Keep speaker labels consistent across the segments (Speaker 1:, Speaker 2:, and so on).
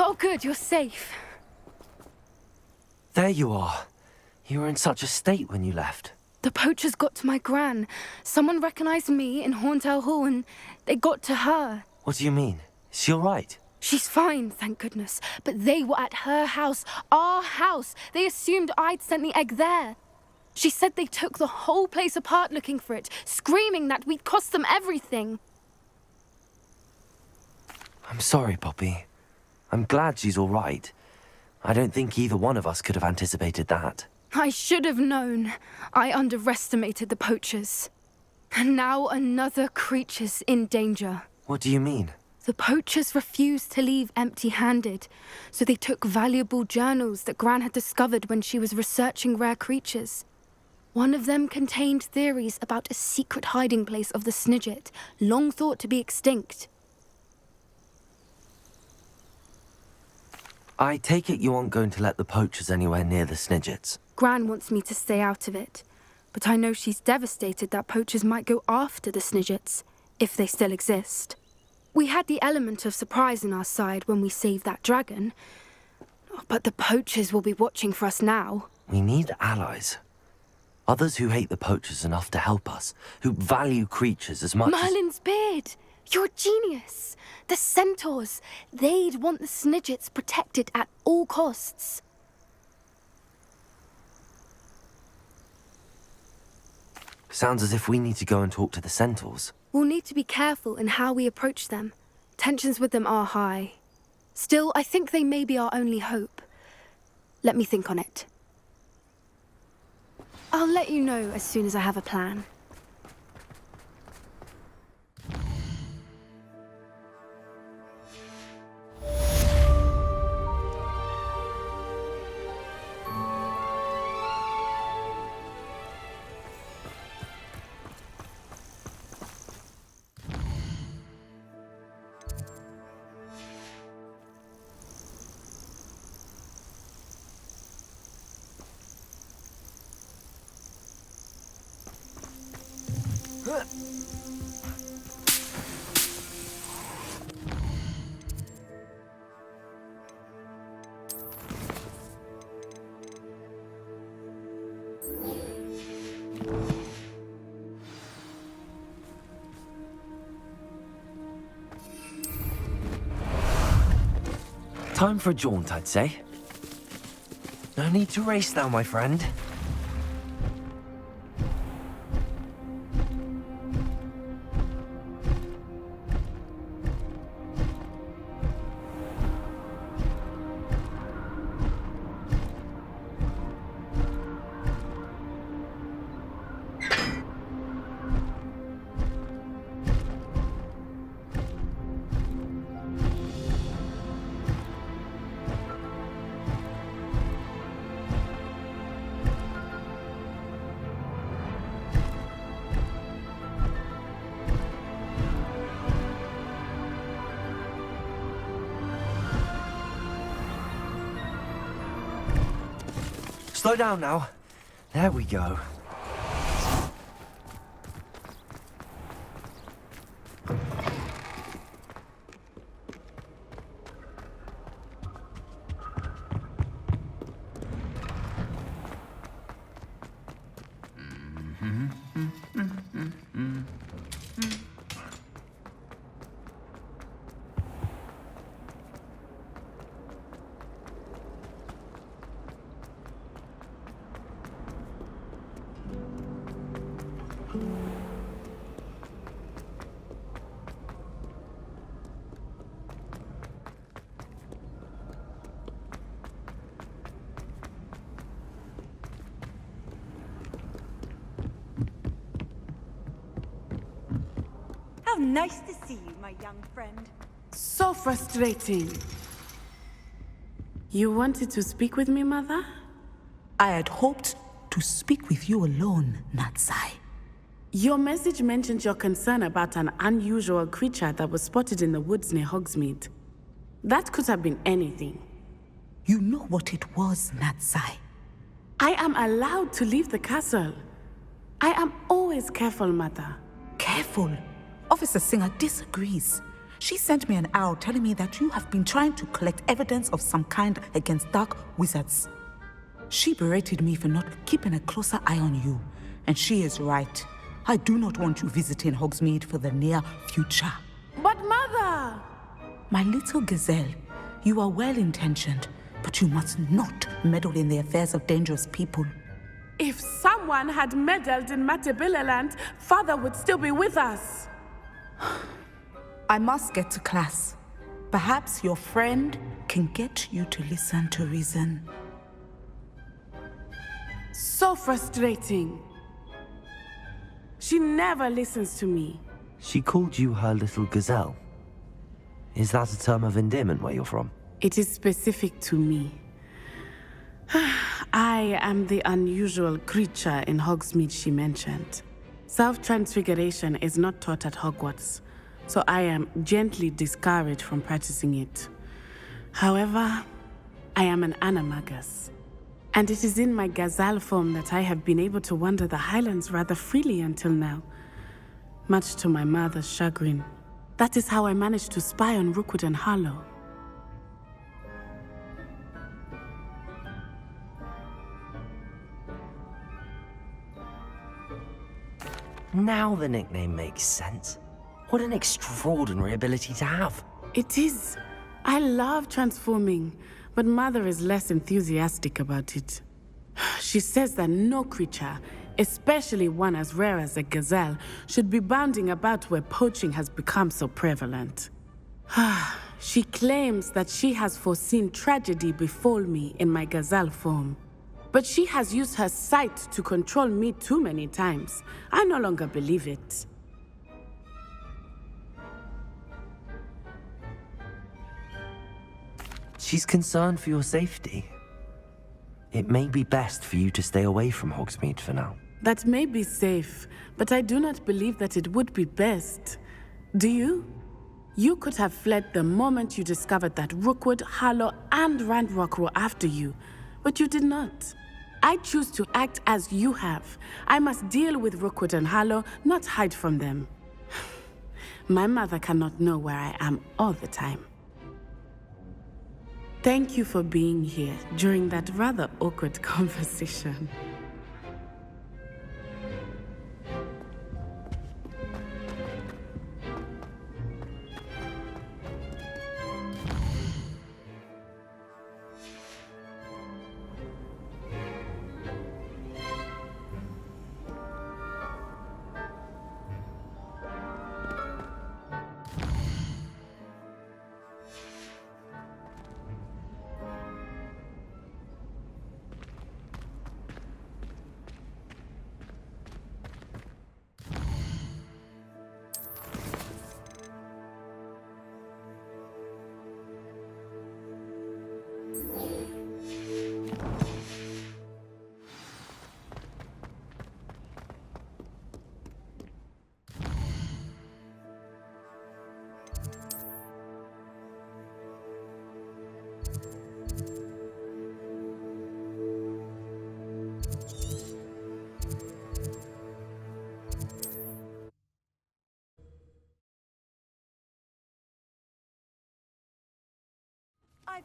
Speaker 1: Oh, good, you're safe.
Speaker 2: There you are. You were in such a state when you left.
Speaker 1: The poachers got to my gran. Someone recognized me in Horntail Hall and they got to her.
Speaker 2: What do you mean? Is she all right?
Speaker 1: She's fine, thank goodness. But they were at her house, our house. They assumed I'd sent the egg there. She said they took the whole place apart looking for it, screaming that we'd cost them everything.
Speaker 2: I'm sorry, Poppy. I'm glad she's all right. I don't think either one of us could have anticipated that.
Speaker 1: I should have known. I underestimated the poachers. And now another creature's in danger.
Speaker 2: What do you mean?
Speaker 1: The poachers refused to leave empty-handed, so they took valuable journals that Gran had discovered when she was researching rare creatures. One of them contained theories about a secret hiding place of the Snidget, long thought to be extinct.
Speaker 2: I take it you aren't going to let the poachers anywhere near the Snidgets.
Speaker 1: Gran wants me to stay out of it, but I know she's devastated that poachers might go after the Snidgets, if they still exist. We had the element of surprise on our side when we saved that dragon, but the poachers will be watching for us now.
Speaker 2: We need allies. Others who hate the poachers enough to help us, who value creatures as much
Speaker 1: Merlin's beard! You're a genius! The centaurs! They'd want the Snidgets protected at all costs.
Speaker 2: Sounds as if we need to go and talk to the centaurs.
Speaker 1: We'll need to be careful in how we approach them. Tensions with them are high. Still, I think they may be our only hope. Let me think on it. I'll let you know as soon as I have a plan.
Speaker 2: Time for a jaunt, I'd say. No need to race now, my friend. Slow down now. There we go.
Speaker 3: How nice to see you, my young friend.
Speaker 4: So frustrating. You wanted to speak with me, Mother?
Speaker 5: I had hoped to speak with you alone, Natsai.
Speaker 4: Your message mentioned your concern about an unusual creature that was spotted in the woods near Hogsmeade. That could have been anything.
Speaker 5: You know what it was, Natsai.
Speaker 4: I am allowed to leave the castle. I am always careful, Mother.
Speaker 5: Careful. Officer Singer disagrees. She sent me an owl telling me that you have been trying to collect evidence of some kind against dark wizards. She berated me for not keeping a closer eye on you, and she is right. I do not want you visiting Hogsmeade for the near future.
Speaker 4: But Mother!
Speaker 5: My little gazelle, you are well-intentioned, but you must not meddle in the affairs of dangerous people.
Speaker 4: If someone had meddled in Matabeleland, Father would still be with us.
Speaker 5: I must get to class. Perhaps your friend can get you to listen to reason.
Speaker 4: So frustrating. She never listens to me.
Speaker 2: She called you her little gazelle. Is that a term of endearment where you're from?
Speaker 4: It is specific to me. I am the unusual creature in Hogsmeade she mentioned. Self-transfiguration is not taught at Hogwarts, so I am gently discouraged from practicing it. However, I am an animagus, and it is in my gazelle form that I have been able to wander the Highlands rather freely until now, much to my mother's chagrin. That is how I managed to spy on Rookwood and Harlow.
Speaker 2: Now the nickname makes sense. What an extraordinary ability to have.
Speaker 4: It is. I love transforming, but Mother is less enthusiastic about it. She says that no creature, especially one as rare as a gazelle, should be bounding about where poaching has become so prevalent. She claims that she has foreseen tragedy befall me in my gazelle form. But she has used her sight to control me too many times. I no longer believe it.
Speaker 2: She's concerned for your safety. It may be best for you to stay away from Hogsmeade for now.
Speaker 4: That may be safe, but I do not believe that it would be best. Do you? You could have fled the moment you discovered that Rookwood, Harlow, and Ranrock were after you, but you did not. I choose to act as you have. I must deal with Rookwood and Harlow, not hide from them. My mother cannot know where I am all the time. Thank you for being here during that rather awkward conversation.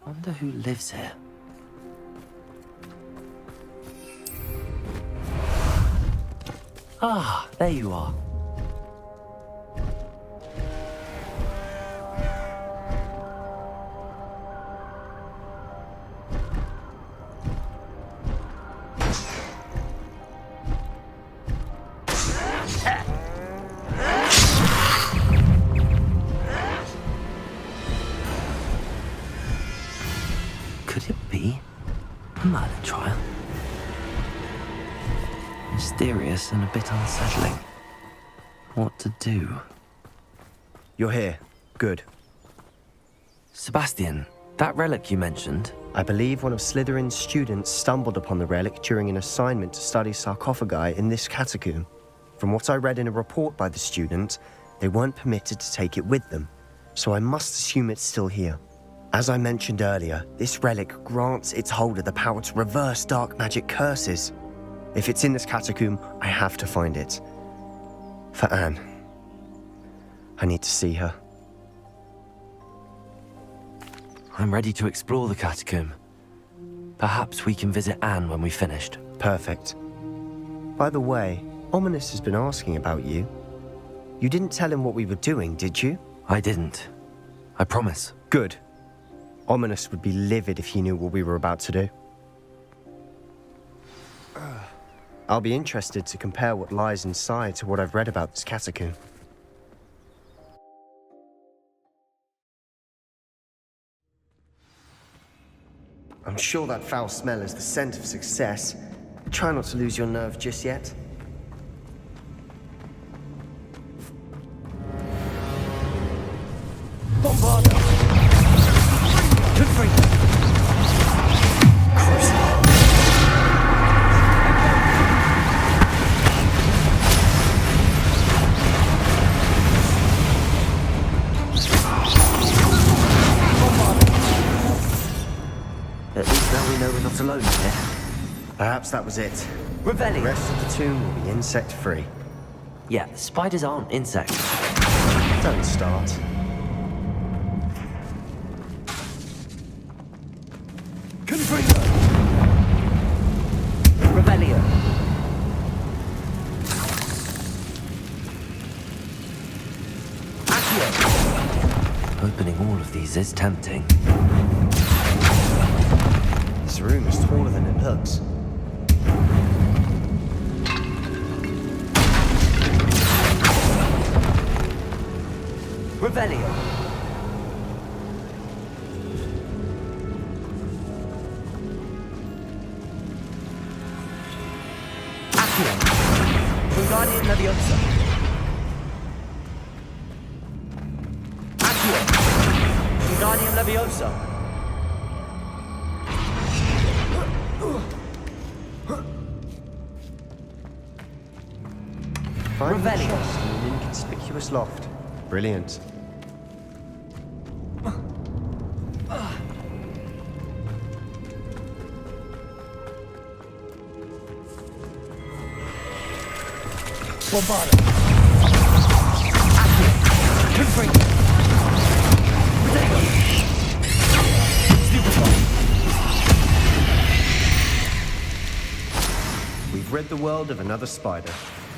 Speaker 2: Wonder who lives here. Ah, there you are. murder trial. Mysterious and a bit unsettling. What to do?
Speaker 6: You're here. Good.
Speaker 2: Sebastian, that relic you mentioned,
Speaker 6: I believe one of Slytherin's students stumbled upon the relic during an assignment to study sarcophagi in this catacomb. From what I read in a report by the student, they weren't permitted to take it with them, so I must assume it's still here. As I mentioned earlier, this relic grants its holder the power to reverse dark magic curses. If it's in this catacomb, I have to find it. For Anne. I need to see her.
Speaker 2: I'm ready to explore the catacomb. Perhaps we can visit Anne when we've finished.
Speaker 6: Perfect. By the way, Ominous has been asking about you. You didn't tell him what we were doing, did you?
Speaker 2: I didn't. I promise.
Speaker 6: Good. Ominous would be livid if he knew what we were about to do. I'll be interested to compare what lies inside to what I've read about this catacomb. I'm sure that foul smell is the scent of success. Try not to lose your nerve just yet. Bombarda! Confront!
Speaker 2: At least now we know we're not alone here.
Speaker 6: Perhaps that was it. The
Speaker 2: Revelli!
Speaker 6: rest of the tomb will be insect-free.
Speaker 2: Yeah, spiders aren't insects.
Speaker 6: Don't start.
Speaker 2: Confringo! Revelio! Accio! Opening all of these is tempting.
Speaker 6: This room is taller than it looks.
Speaker 2: Revelio! Accio! Wingardium Leviosa! Accio! Wingardium Leviosa!
Speaker 6: Finding
Speaker 2: Revelio.
Speaker 6: chest in an inconspicuous loft. Brilliant.
Speaker 2: Bombarda! Accio! Confringo! Protego! Stupefy!
Speaker 6: We've rid the world of another spider.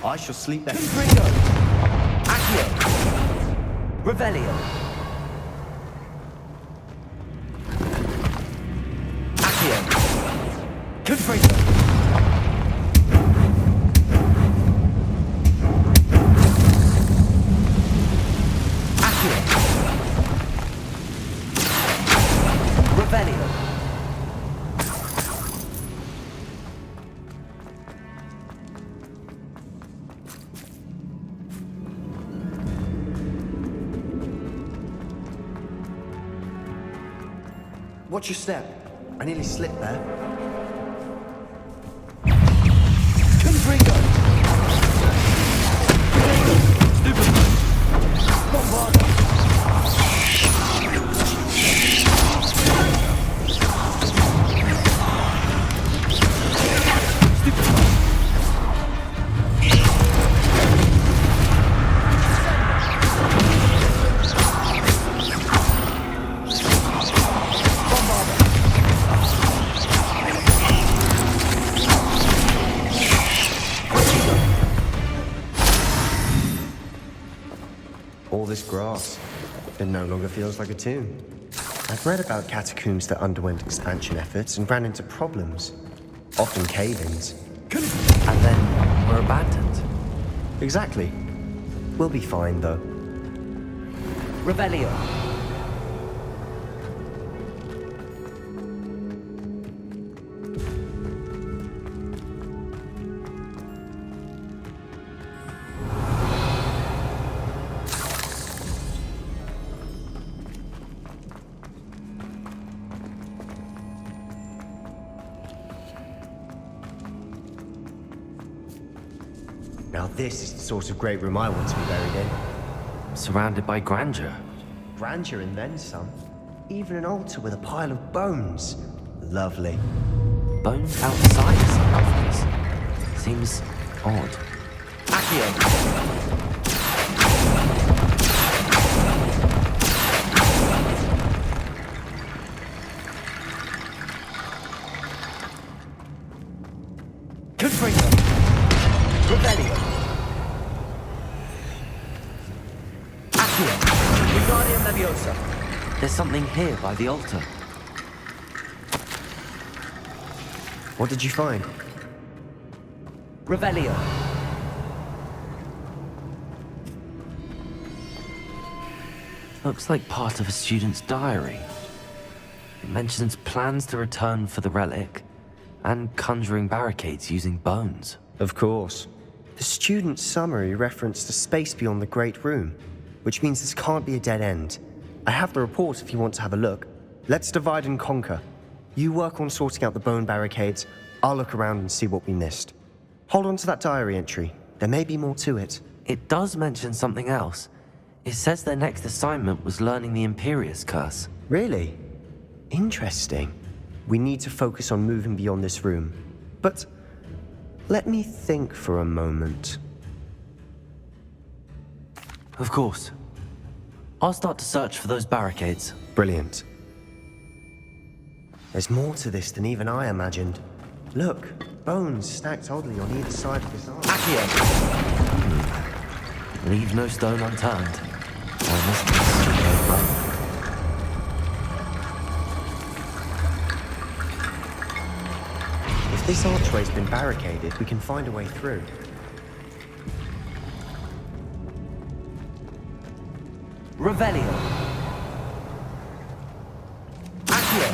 Speaker 6: I shall sleep there.
Speaker 2: Confringo! Accio! Revelio! Accio! Confringo! Accio! Revelio!
Speaker 6: Watch your step. I nearly slipped there.
Speaker 2: Confringo! Stupefy! Bombarda!
Speaker 6: All this grass. It no longer feels like a tomb. I've read about catacombs that underwent expansion efforts and ran into problems. Often cave-ins.
Speaker 2: And then we're abandoned.
Speaker 6: Exactly. We'll be fine, though.
Speaker 2: Revelio!
Speaker 6: Now this is the sort of great room I want to be buried in.
Speaker 2: Surrounded by grandeur.
Speaker 6: Grandeur and then some. Even an altar with a pile of bones. Lovely.
Speaker 2: Bones outside a sarcophagus. Seems odd. Accio!
Speaker 6: Confringo! Revelio! Accio! Wingardium Leviosa!
Speaker 2: There's something here by the altar.
Speaker 6: What did you find?
Speaker 2: Revelio. Looks like part of a student's diary. It mentions plans to return for the relic and conjuring barricades using bones.
Speaker 6: Of course. The student's summary referenced a space beyond the Great Room, which means this can't be a dead end. I have the report if you want to have a look. Let's divide and conquer. You work on sorting out the bone barricades. I'll look around and see what we missed. Hold on to that diary entry. There may be more to it.
Speaker 2: It does mention something else. It says their next assignment was learning the Imperious curse.
Speaker 6: Really? Interesting. We need to focus on moving beyond this room. But let me think for a moment.
Speaker 2: Of course. I'll start to search for those barricades.
Speaker 6: Brilliant. There's more to this than even I imagined. Look, bones stacked oddly on either side of this arm.
Speaker 2: Accio! Leave no stone unturned. I must go wrong.
Speaker 6: If this archway's been barricaded, we can find a way through.
Speaker 2: Revelio. Accio!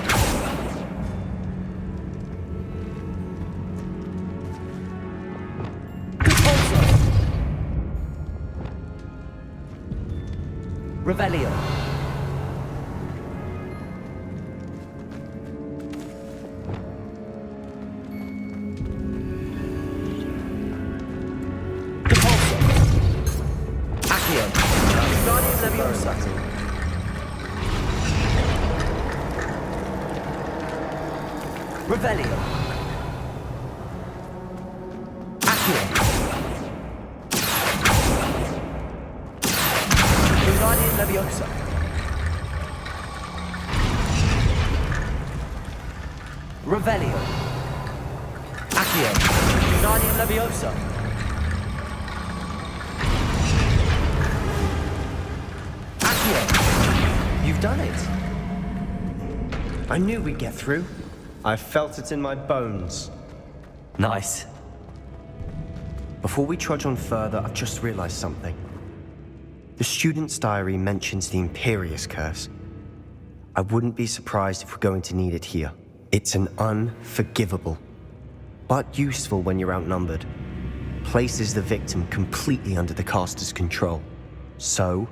Speaker 2: Revelio. Depulso. Accio. Wingardium Leviosa. Revelio. Accio. Wingardium Leviosa. Revelio. Accio. Wingardium Leviosa. Accio. You've done it.
Speaker 6: I knew we'd get through. I felt it in my bones.
Speaker 2: Nice.
Speaker 6: Before we trudge on further, I've just realized something. The student's diary mentions the Imperious curse. I wouldn't be surprised if we're going to need it here. It's an unforgivable, but useful when you're outnumbered. Places the victim completely under the caster's control. So,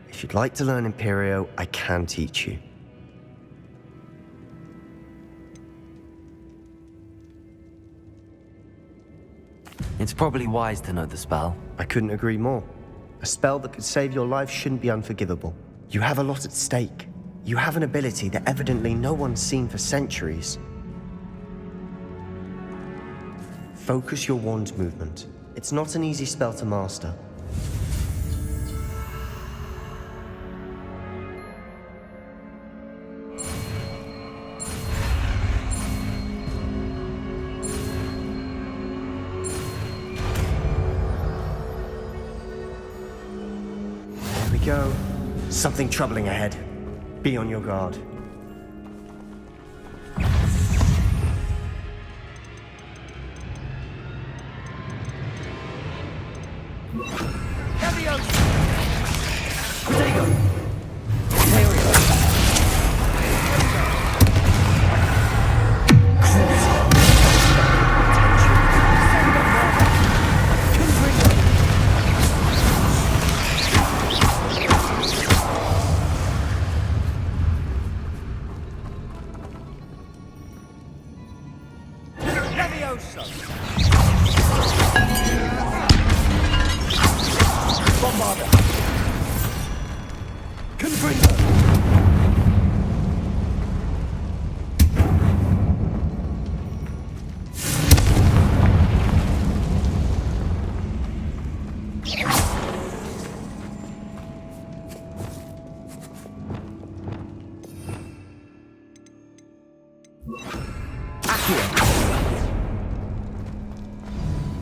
Speaker 6: if you'd like to learn Imperio, I can teach you.
Speaker 2: It's probably wise to know the spell.
Speaker 6: I couldn't agree more. A spell that could save your life shouldn't be unforgivable. You have a lot at stake. You have an ability that evidently no one's seen for centuries. Focus your wand movement. It's not an easy spell to master. There we go. Something troubling ahead. Be on your guard.
Speaker 7: Bombarda! Confringo!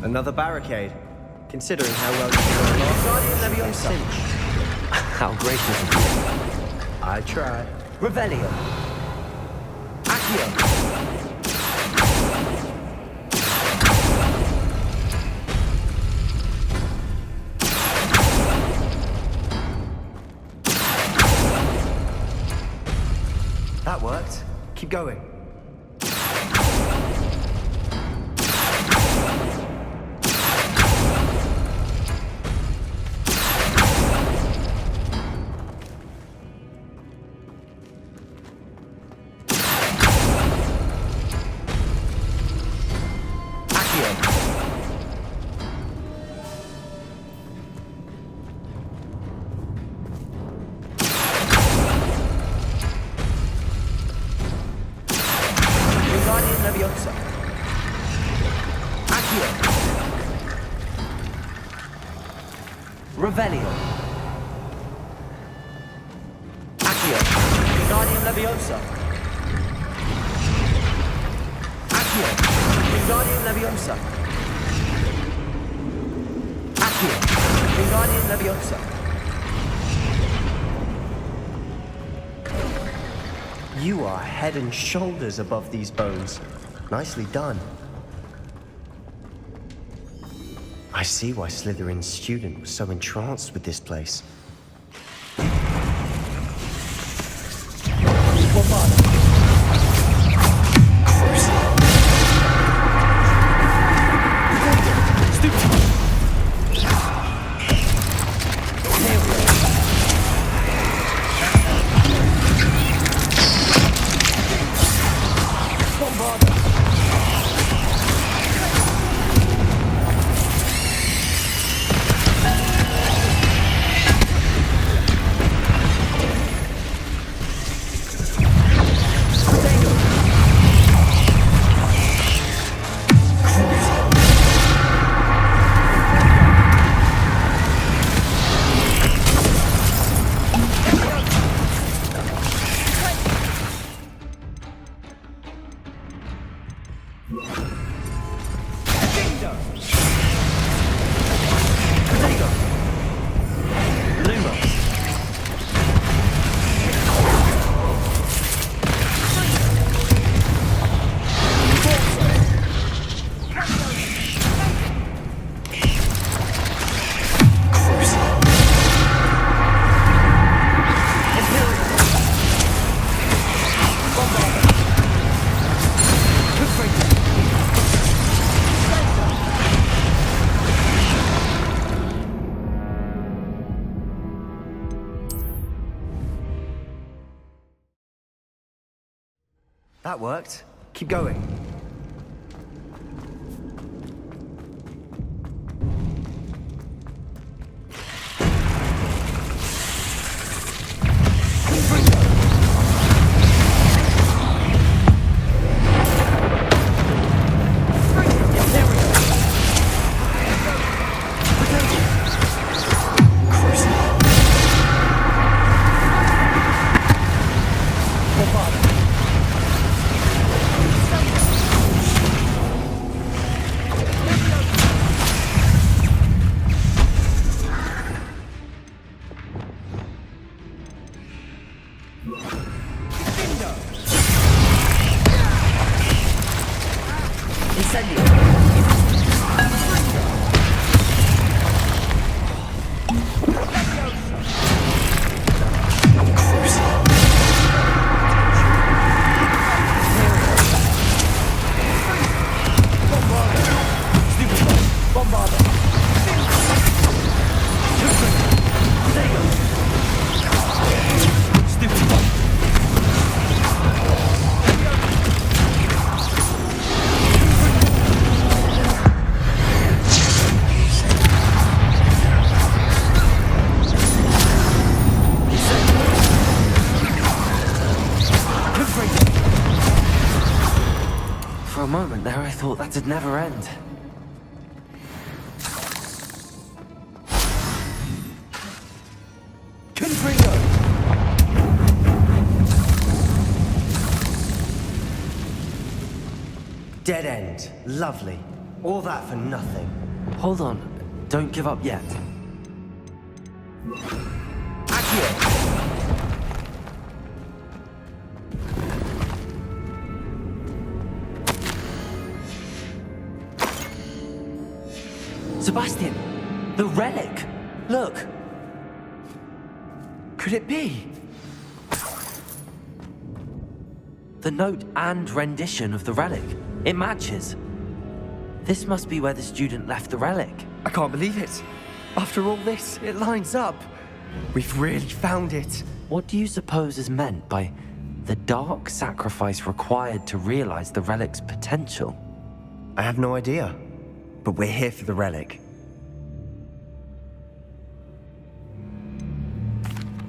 Speaker 6: Another barricade. Considering how well you did on last
Speaker 7: Guardian Leviosa!
Speaker 2: How gracious of you.
Speaker 6: I tried.
Speaker 7: Revelio! Accio!
Speaker 6: That worked. Keep going.
Speaker 7: Guardian Leviosa! Accio! Revelio! Accio! Guardian Leviosa! Accio! Guardian Leviosa! Accio! Guardian Leviosa!
Speaker 6: You are head and shoulders above these bones. Nicely done. I see why Slytherin's student was so entranced with this place. That worked. Keep going.
Speaker 2: thought that'd never end.
Speaker 7: Confringo!
Speaker 6: Dead end. Lovely. All that for nothing.
Speaker 2: Hold on. Don't give up yet.
Speaker 7: Accio!
Speaker 2: Sebastian! The relic! Look! Could it be? The note and rendition of the relic. It matches. This must be where the student left the relic.
Speaker 7: I can't believe it. After all this, it lines up. We've really found it.
Speaker 2: What do you suppose is meant by the dark sacrifice required to realize the relic's potential?
Speaker 6: I have no idea. But we're here for the relic.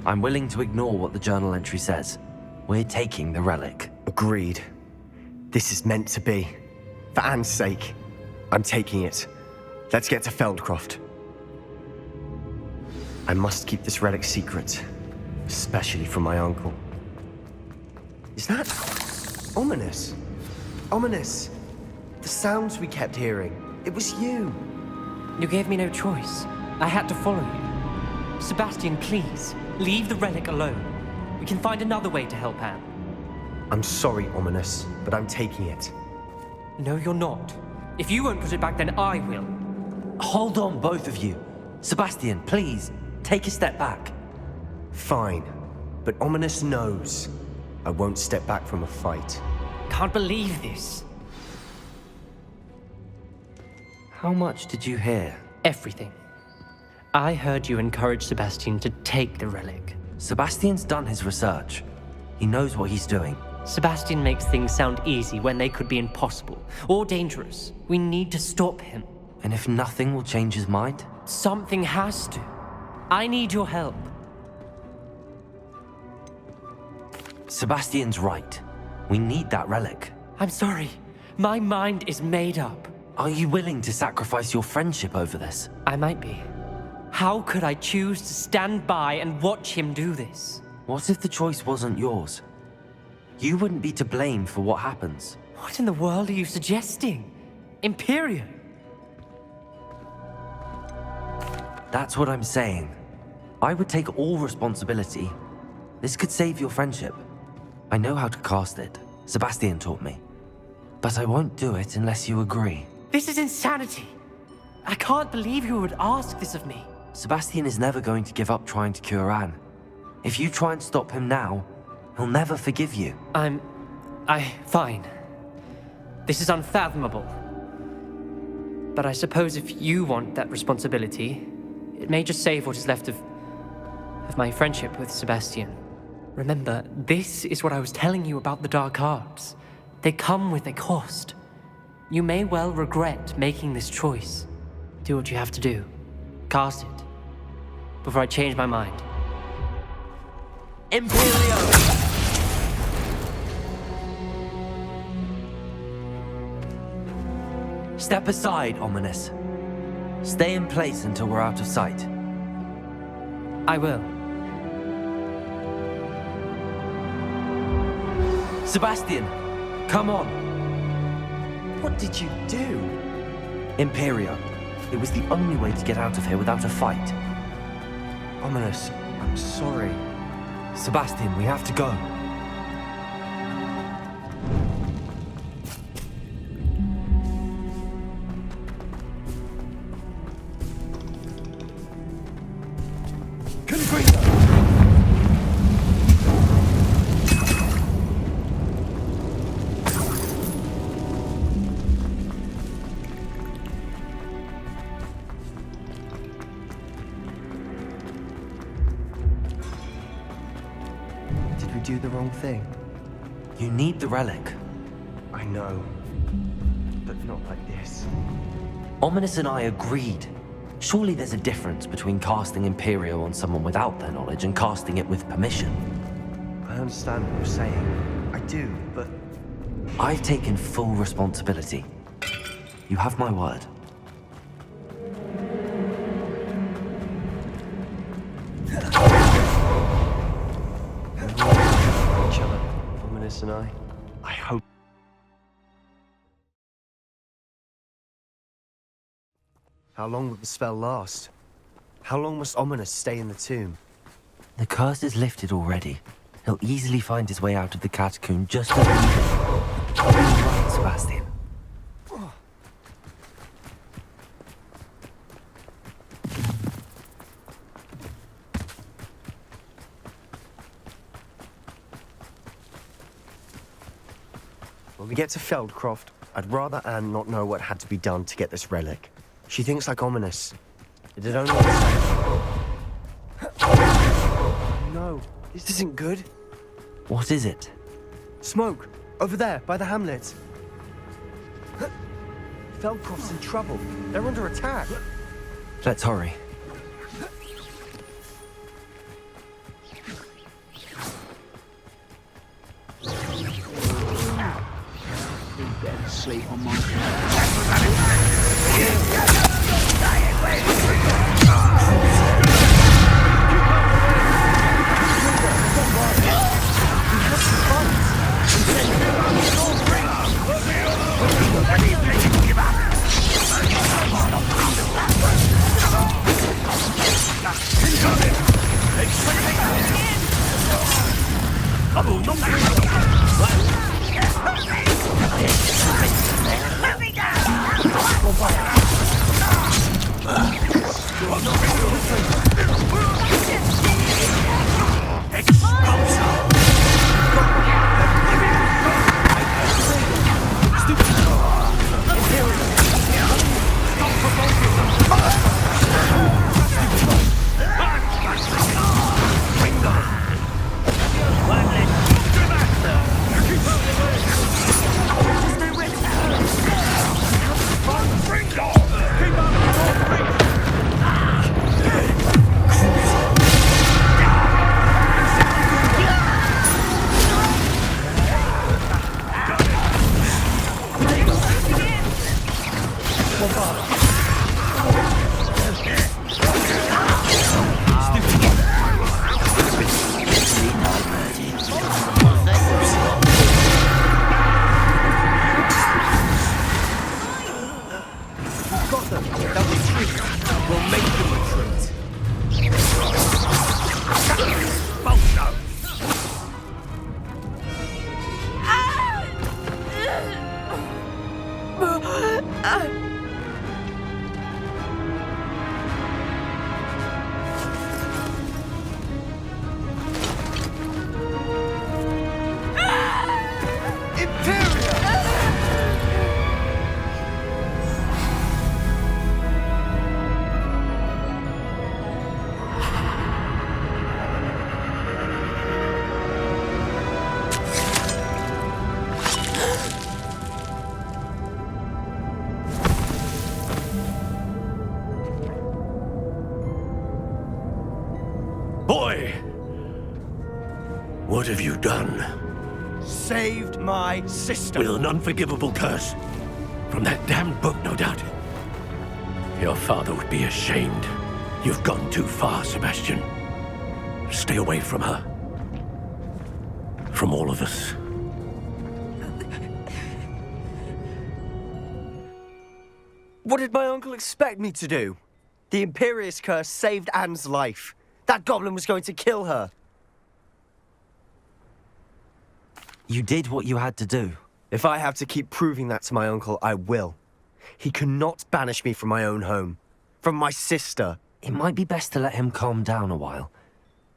Speaker 2: I'm willing to ignore what the journal entry says. We're taking the relic.
Speaker 6: Agreed. This is meant to be. For Anne's sake, I'm taking it. Let's get to Feldcroft. I must keep this relic secret, especially from my uncle. Is that ominous? Ominous. The sounds we kept hearing. It was you.
Speaker 8: You gave me no choice. I had to follow you. Sebastian, please, leave the relic alone. We can find another way to help Anne.
Speaker 6: I'm sorry, Ominous, but I'm taking it.
Speaker 8: No, you're not. If you won't put it back, then I will.
Speaker 2: Hold on, both of you. Sebastian, please, take a step back.
Speaker 6: Fine, but Ominous knows I won't step back from a fight.
Speaker 8: Can't believe this.
Speaker 2: How much did you hear?
Speaker 8: Everything. I heard you encourage Sebastian to take the relic.
Speaker 2: Sebastian's done his research. He knows what he's doing.
Speaker 8: Sebastian makes things sound easy when they could be impossible or dangerous. We need to stop him.
Speaker 2: And if nothing will change his mind?
Speaker 8: Something has to. I need your help.
Speaker 2: Sebastian's right. We need that relic.
Speaker 8: I'm sorry. My mind is made up.
Speaker 2: Are you willing to sacrifice your friendship over this?
Speaker 8: I might be. How could I choose to stand by and watch him do this?
Speaker 2: What if the choice wasn't yours? You wouldn't be to blame for what happens.
Speaker 8: What in the world are you suggesting? Imperio?
Speaker 2: That's what I'm saying. I would take all responsibility. This could save your friendship. I know how to cast it. Sebastian taught me. But I won't do it unless you agree.
Speaker 8: This is insanity. I can't believe you would ask this of me.
Speaker 2: Sebastian is never going to give up trying to cure Anne. If you try and stop him now, he'll never forgive you.
Speaker 8: Fine. This is unfathomable. But I suppose if you want that responsibility, it may just save what is left of my friendship with Sebastian. Remember, this is what I was telling you about the dark arts. They come with a cost. You may well regret making this choice. Do what you have to do. Cast it. Before I change my mind.
Speaker 2: Imperio! Step aside, Ominous. Stay in place until we're out of sight.
Speaker 8: I will.
Speaker 2: Sebastian, come on.
Speaker 6: What did you do?
Speaker 2: Imperio. It was the only way to get out of here without a fight.
Speaker 6: Ominous, I'm sorry.
Speaker 2: Sebastian, we have to go.
Speaker 6: Did we do the wrong thing?
Speaker 2: You need the relic.
Speaker 6: I know. But not like this.
Speaker 2: Ominous and I agreed. Surely there's a difference between casting Imperio on someone without their knowledge and casting it with permission.
Speaker 6: I understand what you're saying. I do, but...
Speaker 2: I've taken full responsibility. You have my word.
Speaker 7: Each other, Ominous and I. I hope. How long will the spell last? How long must Ominous stay in the tomb?
Speaker 2: The curse is lifted already. He'll easily find his way out of the catacomb just as we did. You're right, Sebastian.
Speaker 7: When we get to Feldcroft, I'd rather Anne not know what had to be done to get this relic. She thinks like Ominous. It had only No, this isn't good.
Speaker 2: What is it?
Speaker 7: Smoke! Over there, by the hamlet. Feldcroft's in trouble. They're under attack.
Speaker 2: Let's hurry.
Speaker 9: Sleep on my
Speaker 10: Boy! What have you done?
Speaker 7: Saved my sister.
Speaker 10: With an unforgivable curse. From that damned book, no doubt. Your father would be ashamed. You've gone too far, Sebastian. Stay away from her. From all of us.
Speaker 7: What did my uncle expect me to do? The Imperious curse saved Anne's life. That goblin was going to kill her.
Speaker 2: You did what you had to do.
Speaker 7: If I have to keep proving that to my uncle, I will. He cannot banish me from my own home. From my sister.
Speaker 2: It might be best to let him calm down a while.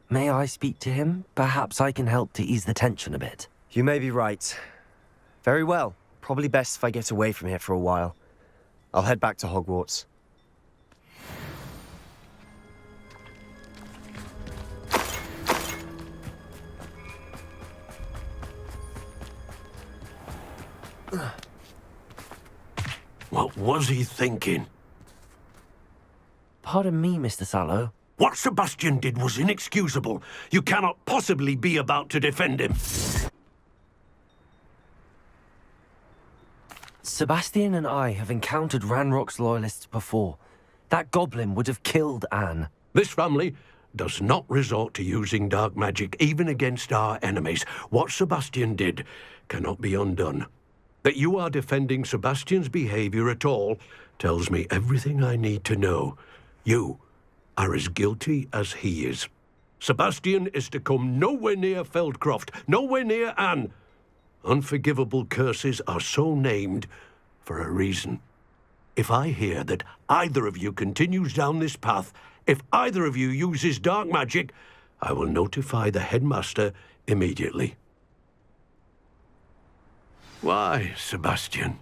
Speaker 2: May I speak to him? Perhaps I can help to ease the tension a bit.
Speaker 7: You may be right. Very well. Probably best if I get away from here for a while. I'll head back to Hogwarts.
Speaker 10: What was he thinking?
Speaker 2: Pardon me, Mr. Sallow.
Speaker 10: What Sebastian did was inexcusable. You cannot possibly be about to defend him.
Speaker 2: Sebastian and I have encountered Ranrock's loyalists before. That goblin would have killed Anne.
Speaker 10: This family does not resort to using dark magic even against our enemies. What Sebastian did cannot be undone. That you are defending Sebastian's behavior at all tells me everything I need to know. You are as guilty as he is. Sebastian is to come nowhere near Feldcroft, nowhere near Anne. Unforgivable curses are so named for a reason. If I hear that either of you continues down this path, if either of you uses dark magic, I will notify the headmaster immediately. Why, Sebastian?